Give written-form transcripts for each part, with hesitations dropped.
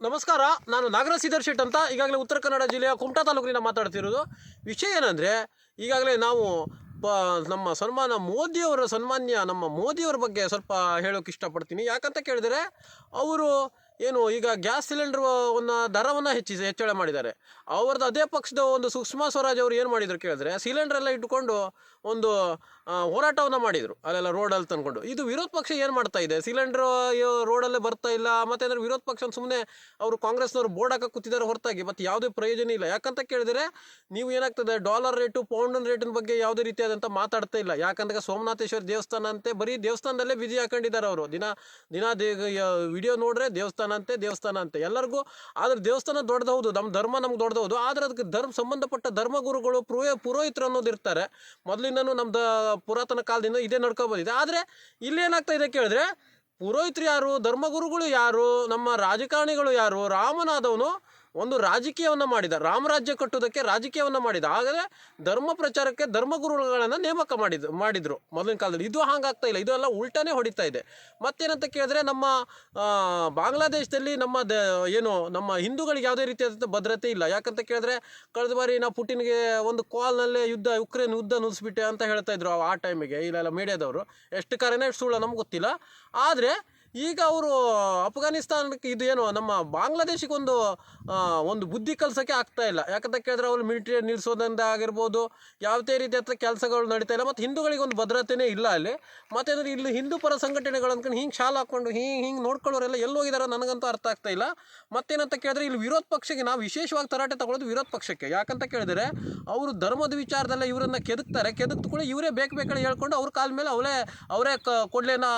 ನಮಸ್ಕಾರ. ನಾನು ನಾಗರಾಜ್ ಶ್ರೀಧರ್ ಶೆಟ್ ಅಂತ. ಈಗಾಗಲೇ ಉತ್ತರ ಕನ್ನಡ ಜಿಲ್ಲೆಯ ಕುಮಟಾ ತಾಲೂಕಿನಿಂದ ಮಾತಾಡ್ತಿರೋದು. ವಿಷಯ ಏನಂದರೆ, ಈಗಾಗಲೇ ನಾವು ನಮ್ಮ ಸನ್ಮಾನ್ಯ ನಮ್ಮ ಮೋದಿಯವರ ಬಗ್ಗೆ ಸ್ವಲ್ಪ ಹೇಳೋಕೆ ಇಷ್ಟಪಡ್ತೀನಿ. ಯಾಕಂತ ಕೇಳಿದರೆ, ಅವರು ಈಗ ಗ್ಯಾಸ್ ಸಿಲಿಂಡರ್ವನ್ನು ದರವನ್ನು ಹೆಚ್ಚಳ ಮಾಡಿದ್ದಾರೆ. ಅವ್ರದ್ದು ಅದೇ ಪಕ್ಷದ ಒಂದು ಸುಷ್ಮಾ ಸ್ವರಾಜ್ ಅವರು ಏನು ಮಾಡಿದ್ರು ಕೇಳಿದ್ರೆ, ಸಿಲಿಂಡ್ರೆಲ್ಲ ಇಟ್ಕೊಂಡು ಒಂದು ಹೋರಾಟವನ್ನು ಮಾಡಿದರು, ಅಲ್ಲೆಲ್ಲ ರೋಡಲ್ಲಿ ತಂದ್ಕೊಂಡು. ಇದು ವಿರೋಧ ಪಕ್ಷ ಏನು ಮಾಡ್ತಾ ಇದೆ? ಸಿಲಿಂಡ್ರ್ ರೋಡಲ್ಲೇ ಬರ್ತಾ ಇಲ್ಲ. ಮತ್ತು ಅಂದರೆ ವಿರೋಧ ಪಕ್ಷ ಸುಮ್ಮನೆ ಅವರು ಕಾಂಗ್ರೆಸ್ನವರು ಬೋರ್ಡ್ ಹಾಕಿ ಕೂತಿದ್ದಾರೆ ಹೊರತಾಗಿ ಮತ್ತು ಯಾವುದೇ ಪ್ರಯೋಜನ ಇಲ್ಲ. ಯಾಕಂತ ಕೇಳಿದರೆ, ನೀವು ಏನಾಗ್ತದೆ, ಡಾಲರ್ ರೇಟು ಪೌಂಡ್ ರೇಟಿನ ಬಗ್ಗೆ ಯಾವುದೇ ರೀತಿಯಾದಂಥ ಮಾತಾಡ್ತಾ ಇಲ್ಲ. ಯಾಕಂದರೆ ಸೋಮನಾಥೇಶ್ವರ ದೇವಸ್ಥಾನ ಅಂತೆ ಬರೀ ದೇವಸ್ಥಾನದಲ್ಲೇ ಬಿಜಿ ಹಾಕೊಂಡಿದ್ದಾರೆ ಅವರು. ದಿನ ವಿಡಿಯೋ ನೋಡ್ರೆ ದೇವಸ್ಥಾನ ಅಂತೆ ಎಲ್ಲರಿಗೂ. ಆದರೆ ದೇವಸ್ಥಾನ ದೊಡ್ಡದು, ನಮ್ಮ ಧರ್ಮ ನಮ್ಗೆ ದೊಡ್ಡದು. ಆದರೆ ಅದಕ್ಕೆ ಸಂಬಂಧಪಟ್ಟ ಧರ್ಮಗುರುಗಳು ಪುರೋಹಿತರು ಅನ್ನೋದು ಇರ್ತಾರೆ. ಮೊದಲಿಂದನೂ ನಮ್ದು ಪುರಾತನ ಕಾಲದಿಂದ ಇದೇ ನಡ್ಕೊ ಬಂದಿದೆ. ಆದರೆ ಇಲ್ಲೇನಾಗ್ತಾ ಇದೆ ಕೇಳಿದ್ರೆ, ಪುರೋಹಿತರು ಯಾರು, ಧರ್ಮಗುರುಗಳು ಯಾರು, ನಮ್ಮ ರಾಜಕಾರಣಿಗಳು ಯಾರು? ರಾಮನಾದವನು ಒಂದು ರಾಜಕೀಯವನ್ನು ಮಾಡಿದ, ರಾಮರಾಜ್ಯ ಕಟ್ಟುವುದಕ್ಕೆ ರಾಜಕೀಯವನ್ನು ಮಾಡಿದ. ಆದರೆ ಧರ್ಮ ಪ್ರಚಾರಕ್ಕೆ ಧರ್ಮಗುರುಗಳನ್ನು ನೇಮಕ ಮಾಡಿದರು ಮೊದಲಿನ ಕಾಲದಲ್ಲಿ. ಇದು ಹಾಗಾಗ್ತಾ ಇಲ್ಲ, ಇದೆಲ್ಲ ಉಲ್ಟಾನೇ ಹೊಡಿತಾ ಇದೆ. ಮತ್ತೇನಂತ ಕೇಳಿದ್ರೆ, ನಮ್ಮ ಬಾಂಗ್ಲಾದೇಶದಲ್ಲಿ ನಮ್ಮ ಹಿಂದೂಗಳಿಗೆ ಯಾವುದೇ ರೀತಿಯಾದಂಥ ಭದ್ರತೆ ಇಲ್ಲ. ಯಾಕಂತ ಕೇಳಿದ್ರೆ, ಕಳೆದ ಬಾರಿ ನಾವು ಪುಟಿನ್ಗೆ ಒಂದು ಕಾಲ್ನಲ್ಲೇ ಯುಕ್ರೇನ್ ಯುದ್ಧ ನಿಲ್ಲಿಸ್ಬಿಟ್ಟೆ ಅಂತ ಹೇಳ್ತಾ ಇದ್ರು ಆ ಟೈಮಿಗೆ ಇಲ್ಲೆಲ್ಲ ಮೀಡಿಯಾದವರು. ಎಷ್ಟು ಕರೆನೇ ಎಷ್ಟು ಸುಳ್ಳು ನಮ್ಗೆ ಗೊತ್ತಿಲ್ಲ. ಆದರೆ ಈಗ ಅವರು ಅಫ್ಘಾನಿಸ್ತಾನಕ್ಕೆ ನಮ್ಮ ಬಾಂಗ್ಲಾದೇಶಕ್ಕೆ ಒಂದು ಬುದ್ಧಿ ಕಲಿಸೋಕ್ಕೆ ಆಗ್ತಾ ಇಲ್ಲ. ಯಾಕಂತ ಕೇಳಿದ್ರೆ, ಅವರು ಮಿಲಿಟರಿ ನಿಲ್ಲಿಸೋದ್ರಿಂದ ಆಗಿರ್ಬೋದು, ಯಾವುದೇ ರೀತಿಯ ಕೆಲಸಗಳು ನಡೀತಾ ಇಲ್ಲ. ಮತ್ತು ಹಿಂದೂಗಳಿಗೆ ಒಂದು ಭದ್ರತೆಯೇ ಇಲ್ಲ ಅಲ್ಲಿ. ಮತ್ತು ಅಂದರೆ ಇಲ್ಲಿ ಹಿಂದೂ ಪರ ಸಂಘಟನೆಗಳು ಅಂದ್ಕೊಂಡು ಹಿಂಗೆ ಶಾಲ್ ಹಾಕ್ಕೊಂಡು ಹಿಂಗೆ ನೋಡ್ಕೊಳ್ಳೋರೆಲ್ಲ ಎಲ್ಲಿ ಹೋಗಿದಾರೋ ನನಗಂತೂ ಅರ್ಥ ಆಗ್ತಾ ಇಲ್ಲ. ಮತ್ತೇನಂತ ಕೇಳಿದ್ರೆ, ಇಲ್ಲಿ ವಿರೋಧ ಪಕ್ಷಕ್ಕೆ ನಾವು ವಿಶೇಷವಾಗಿ ತರಾಟೆ ತಗೊಳ್ಳೋದು ವಿರೋಧ ಪಕ್ಷಕ್ಕೆ. ಯಾಕಂತ ಕೇಳಿದರೆ, ಅವರು ಧರ್ಮದ ವಿಚಾರದಲ್ಲ ಇವರನ್ನು ಕೆದಕ್ತು ಕೂಡ ಇವರೇ ಬೇಕಾಳೆ ಹೇಳ್ಕೊಂಡು ಅವ್ರ ಕಾಲ ಮೇಲೆ ಅವರೇ ಕೊಡ್ಲೇನ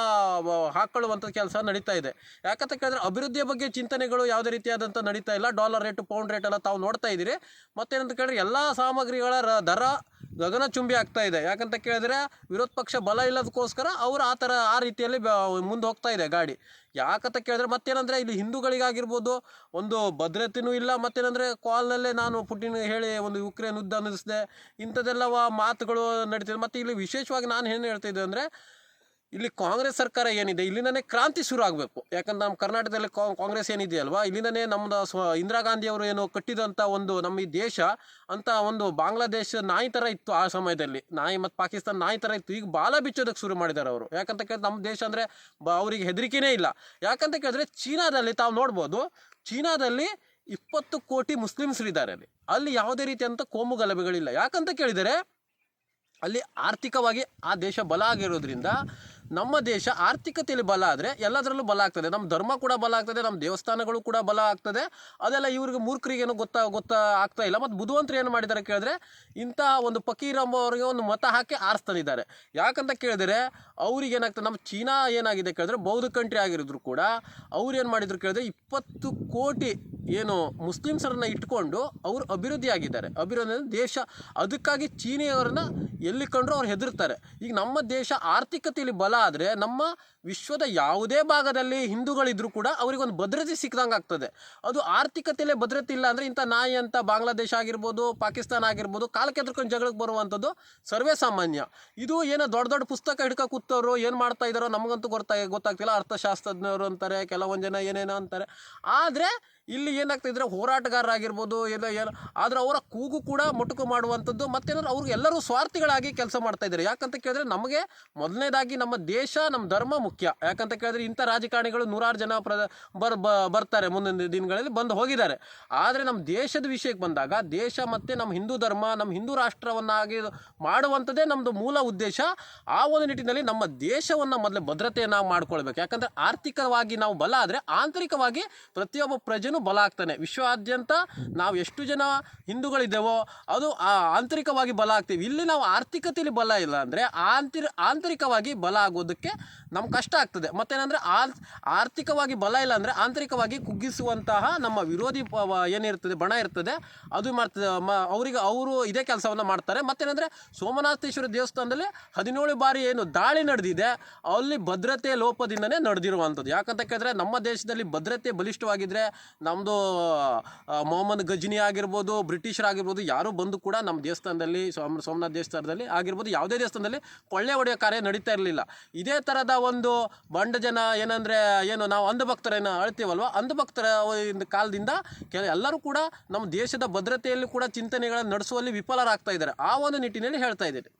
ಹಾಕ್ಕೊಳ್ಳುವಂಥ ಕೆಲಸ ನಡೀತಾ ಇದೆ. ಯಾಕಂತ ಕೇಳಿದ್ರೆ, ಅಭಿವೃದ್ಧಿಯ ಬಗ್ಗೆ ಚಿಂತನೆಗಳು ಯಾವುದೇ ರೀತಿಯಾದಂಥ ನಡೀತಾ ಇಲ್ಲ. ಡಾಲರ್ ರೇಟು ಪೌಂಡ್ ರೇಟ್ ಎಲ್ಲ ತಾವು ನೋಡ್ತಾ ಇದ್ದೀರಿ. ಮತ್ತೇನಂತ ಕೇಳಿದ್ರೆ, ಎಲ್ಲ ಸಾಮಗ್ರಿಗಳ ದರ ಗಗನಚುಂಬಿ ಆಗ್ತಾ ಇದೆ. ಯಾಕಂತ ಕೇಳಿದ್ರೆ, ವಿರೋಧ ಪಕ್ಷ ಬಲ ಇಲ್ಲದಕ್ಕೋಸ್ಕರ ಅವರು ಆ ರೀತಿಯಲ್ಲಿ ಮುಂದೆ ಹೋಗ್ತಾ ಇದೆ ಗಾಡಿ. ಯಾಕಂತ ಕೇಳಿದ್ರೆ, ಮತ್ತೇನಂದರೆ ಇಲ್ಲಿ ಹಿಂದೂಗಳಿಗಾಗಿರ್ಬೋದು ಒಂದು ಭದ್ರತೆಯೂ ಇಲ್ಲ. ಮತ್ತೇನಂದರೆ, ಕಾಲ್ನಲ್ಲೇ ನಾನು ಪುಟಿನ್ ಹೇಳಿ ಒಂದು ಯುಕ್ರೇನ್ ಯುದ್ಧ ನಿಲ್ಲಿಸಿದೆ, ಇಂಥದ್ದೆಲ್ಲ ಮಾತುಗಳು ನಡೀತಿದೆ. ಮತ್ತು ಇಲ್ಲಿ ವಿಶೇಷವಾಗಿ ನಾನು ಏನು ಹೇಳ್ತಿದ್ದೆ ಅಂದರೆ, ಇಲ್ಲಿ ಕಾಂಗ್ರೆಸ್ ಸರ್ಕಾರ ಏನಿದೆ, ಇಲ್ಲಿಂದನೇ ಕ್ರಾಂತಿ ಶುರು ಆಗಬೇಕು. ಯಾಕಂದ್ರೆ ನಮ್ಮ ಕರ್ನಾಟಕದಲ್ಲಿ ಕಾಂಗ್ರೆಸ್ ಏನಿದೆಯಲ್ವಾ, ಇಲ್ಲಿಂದನೇ ನಮ್ಮದು ಇಂದಿರಾ ಗಾಂಧಿಯವರು ಕಟ್ಟಿದಂಥ ನಮ್ಮ ಈ ದೇಶ ಅಂತ ಒಂದು ಬಾಂಗ್ಲಾದೇಶ ನಾಯಿ ಥರ ಇತ್ತು ಆ ಸಮಯದಲ್ಲಿ. ನಾಯಿ ಮತ್ತು ಪಾಕಿಸ್ತಾನ ನಾಯಿ ಥರ ಇತ್ತು. ಈಗ ಬಾಲ ಬಿಚ್ಚೋದಕ್ಕೆ ಶುರು ಮಾಡಿದ್ದಾರೆ ಅವರು. ಯಾಕಂತ ಕೇಳಿದ್ರೆ, ನಮ್ಮ ದೇಶ ಅಂದರೆ ಅವರಿಗೆ ಹೆದರಿಕೆನೇ ಇಲ್ಲ. ಯಾಕಂತ ಕೇಳಿದ್ರೆ, ಚೀನಾದಲ್ಲಿ ತಾವು ನೋಡ್ಬೋದು, ಚೀನಾದಲ್ಲಿ 20 ಕೋಟಿ ಮುಸ್ಲಿಮ್ಸರಿದ್ದಾರೆ. ಅಲ್ಲಿ ಯಾವುದೇ ರೀತಿಯಂಥ ಕೋಮು ಗಲಭೆಗಳಿಲ್ಲ. ಯಾಕಂತ ಕೇಳಿದರೆ, ಅಲ್ಲಿ ಆರ್ಥಿಕವಾಗಿ ಆ ದೇಶ ಬಲ ಆಗಿರೋದ್ರಿಂದ, ನಮ್ಮ ದೇಶ ಆರ್ಥಿಕತೆಯಲ್ಲಿ ಬಲ ಆದರೆ ಎಲ್ಲದರಲ್ಲೂ ಬಲ ಆಗ್ತದೆ. ನಮ್ಮ ಧರ್ಮ ಕೂಡ ಬಲ ಆಗ್ತದೆ, ನಮ್ಮ ದೇವಸ್ಥಾನಗಳು ಕೂಡ ಬಲ ಆಗ್ತದೆ. ಅದೆಲ್ಲ ಇವ್ರಿಗೆ ಮೂರ್ಖರಿಗೇನು ಆಗ್ತಾ ಇಲ್ಲ. ಮತ್ತು ಬುದ್ಧಿವಂತರು ಏನು ಮಾಡಿದ್ದಾರೆ ಕೇಳಿದ್ರೆ, ಇಂಥ ಒಂದು ಫಕೀರಮ್ಮ ಅವರಿಗೆ ಒಂದು ಮತ ಹಾಕಿ ಆರಿಸ್ತಿದ್ದಾರೆ. ಯಾಕಂತ ಕೇಳಿದರೆ, ಅವ್ರಿಗೆ ಏನಾಗ್ತದೆ, ನಮ್ಮ ಚೀನಾ ಏನಾಗಿದೆ ಕೇಳಿದ್ರೆ, ಬೌದ್ಧ ಕಂಟ್ರಿ ಆಗಿರಿದ್ರು ಕೂಡ ಅವ್ರು ಏನು ಮಾಡಿದ್ರು ಕೇಳಿದ್ರೆ, 20 ಕೋಟಿ ಮುಸ್ಲಿಮ್ಸರನ್ನ ಇಟ್ಕೊಂಡು ಅವರು ಅಭಿವೃದ್ಧಿ ಆಗಿದ್ದಾರೆ. ಅಭಿವೃದ್ಧಿ ದೇಶ, ಅದಕ್ಕಾಗಿ ಚೀನಿಯವರನ್ನ ಎಲ್ಲಿ ಕಂಡ್ರು ಅವ್ರು ಹೆದರ್ತಾರೆ. ಈಗ ನಮ್ಮ ದೇಶ ಆರ್ಥಿಕತೆಯಲ್ಲಿ ಬಲ ಆದರೆ, ನಮ್ಮ ವಿಶ್ವದ ಯಾವುದೇ ಭಾಗದಲ್ಲಿ ಹಿಂದೂಗಳಿದ್ರೂ ಕೂಡ ಅವರಿಗೊಂದು ಭದ್ರತೆ ಸಿಕ್ಕದಂಗೆ ಆಗ್ತದೆ. ಅದು ಆರ್ಥಿಕತೆಯಲ್ಲೇ ಭದ್ರತೆ ಇಲ್ಲ ಅಂದರೆ, ಇಂಥ ನಾಯಿ ಅಂತ ಬಾಂಗ್ಲಾದೇಶ ಆಗಿರ್ಬೋದು, ಪಾಕಿಸ್ತಾನ ಆಗಿರ್ಬೋದು, ಕಾಲಕ್ಕೆ ಎದ್ರುಕೊಂಡು ಜಗಳಕ್ಕೆ ಬರುವಂಥದ್ದು ಸರ್ವೇ ಸಾಮಾನ್ಯ. ಇದು ದೊಡ್ಡ ಪುಸ್ತಕ ಹಿಡ್ಕೊ ಕೂತವರು ಏನು ಮಾಡ್ತಾ ಇದ್ದಾರೋ ನಮಗಂತೂ ಗೊತ್ತಾಗ್ತಿಲ್ಲ. ಅರ್ಥಶಾಸ್ತ್ರಜ್ಞರು ಅಂತಾರೆ, ಕೆಲವೊಂದು ಜನ ಏನೇನೋ ಅಂತಾರೆ. ಆದರೆ ಇಲ್ಲಿ ಏನಾಗ್ತಿದ್ರೆ, ಹೋರಾಟಗಾರರಾಗಿರ್ಬೋದು ಆದರೆ ಅವರ ಕೂಗು ಕೂಡ ಮೊಟಕು ಮಾಡುವಂಥದ್ದು. ಮತ್ತೇನಾದ್ರು ಅವ್ರಿಗೆ ಎಲ್ಲರೂ ಸ್ವಾರ್ಥಿಗಳಾಗಿ ಕೆಲಸ ಮಾಡ್ತಾ ಇದ್ದಾರೆ. ಯಾಕಂತ ಕೇಳಿದ್ರೆ, ನಮಗೆ ಮೊದಲನೇದಾಗಿ ನಮ್ಮ ದೇಶ, ನಮ್ಮ ಧರ್ಮ ಮುಖ್ಯ. ಯಾಕಂತ ಕೇಳಿದ್ರೆ, ಇಂಥ ರಾಜಕಾರಣಿಗಳು 100 ಜನ ಬರ್ತಾರೆ, ಮುಂದಿನ ದಿನಗಳಲ್ಲಿ ಬಂದು ಹೋಗಿದ್ದಾರೆ. ಆದರೆ ನಮ್ಮ ದೇಶದ ವಿಷಯಕ್ಕೆ ಬಂದಾಗ, ದೇಶ ಮತ್ತು ನಮ್ಮ ಹಿಂದೂ ಧರ್ಮ, ನಮ್ಮ ಹಿಂದೂ ರಾಷ್ಟ್ರವನ್ನಾಗಿ ಮಾಡುವಂಥದ್ದೇ ನಮ್ಮದು ಮೂಲ ಉದ್ದೇಶ. ಆ ಒಂದು ನಿಟ್ಟಿನಲ್ಲಿ ನಮ್ಮ ದೇಶವನ್ನು ಮೊದಲೇ ಭದ್ರತೆಯನ್ನು ಮಾಡ್ಕೊಳ್ಬೇಕು. ಯಾಕಂದರೆ ಆರ್ಥಿಕವಾಗಿ ನಾವು ಬಲ ಆದರೆ ಆಂತರಿಕವಾಗಿ ಪ್ರತಿಯೊಬ್ಬ ಪ್ರಜೆನೂ ಬಲ ಆಗ್ತಾನೆ. ವಿಶ್ವಾದ್ಯಂತ ನಾವು ಎಷ್ಟು ಜನ ಹಿಂದೂಗಳಿದ್ದೇವೋ ಅದು ಆಂತರಿಕವಾಗಿ ಬಲ ಆಗ್ತೀವಿ. ಇಲ್ಲಿ ನಾವು ಆರ್ಥಿಕತೆಯಲ್ಲಿ ಬಲ ಇಲ್ಲ ಅಂದರೆ ಆಂತರಿಕವಾಗಿ ಬಲ ಆಗೋದಕ್ಕೆ ನಮ್ಗೆ ಕಷ್ಟ ಆಗ್ತದೆ. ಮತ್ತೇನಂದರೆ, ಆರ್ಥಿಕವಾಗಿ ಬಲ ಇಲ್ಲ ಅಂದರೆ ಆಂತರಿಕವಾಗಿ ಕುಗ್ಗಿಸುವಂತಹ ನಮ್ಮ ವಿರೋಧಿ ಏನಿರ್ತದೆ, ಬಣ ಇರ್ತದೆ, ಅದು ಮಾಡ್ತದೆ. ಅವರು ಇದೇ ಕೆಲಸವನ್ನು ಮಾಡ್ತಾರೆ. ಮತ್ತೇನಂದರೆ, ಸೋಮನಾಥೇಶ್ವರ ದೇವಸ್ಥಾನದಲ್ಲಿ 17 ಬಾರಿ ದಾಳಿ ನಡೆದಿದೆ, ಅಲ್ಲಿ ಭದ್ರತೆ ಲೋಪದಿಂದನೇ ನಡೆದಿರುವಂಥದ್ದು. ಯಾಕಂತ ಕೇಳಿದ್ರೆ, ನಮ್ಮ ದೇಶದಲ್ಲಿ ಭದ್ರತೆ ಬಲಿಷ್ಠವಾಗಿದ್ದರೆ ನಮ್ಮದು ಮೊಹಮ್ಮದ್ ಗಜ್ನಿ ಆಗಿರ್ಬೋದು, ಬ್ರಿಟಿಷರಾಗಿರ್ಬೋದು, ಯಾರೂ ಬಂದು ಕೂಡ ನಮ್ಮ ದೇವಸ್ಥಾನದಲ್ಲಿ ಸೋಮನಾಥ ದೇವಸ್ಥಾನದಲ್ಲಿ ಆಗಿರ್ಬೋದು, ಯಾವುದೇ ದೇವಸ್ಥಾನದಲ್ಲಿ ಕೊಳ್ಳೆ ಹೊಡೆಯೋ ಕಾರ್ಯ ನಡೀತಾ ಇರಲಿಲ್ಲ. ಇದೇ ಥರದ ಒಂದು ಬಂಡ ಜನ ಏನಂದರೆ ನಾವು ಅಂಧಭಕ್ತರೇನು ಅಳ್ತೀವಲ್ವ, ಅಂಧಭಕ್ತರ ಕಾಲದಿಂದ ಎಲ್ಲರೂ ಕೂಡ ನಮ್ಮ ದೇಶದ ಭದ್ರತೆಯಲ್ಲಿ ಕೂಡ ಚಿಂತನೆಗಳನ್ನು ನಡೆಸುವಲ್ಲಿ ವಿಫಲರಾಗ್ತಾ ಇದ್ದಾರೆ. ಆ ಒಂದು ನಿಟ್ಟಿನಲ್ಲಿ ಹೇಳ್ತಾ ಇದ್ದೇನೆ.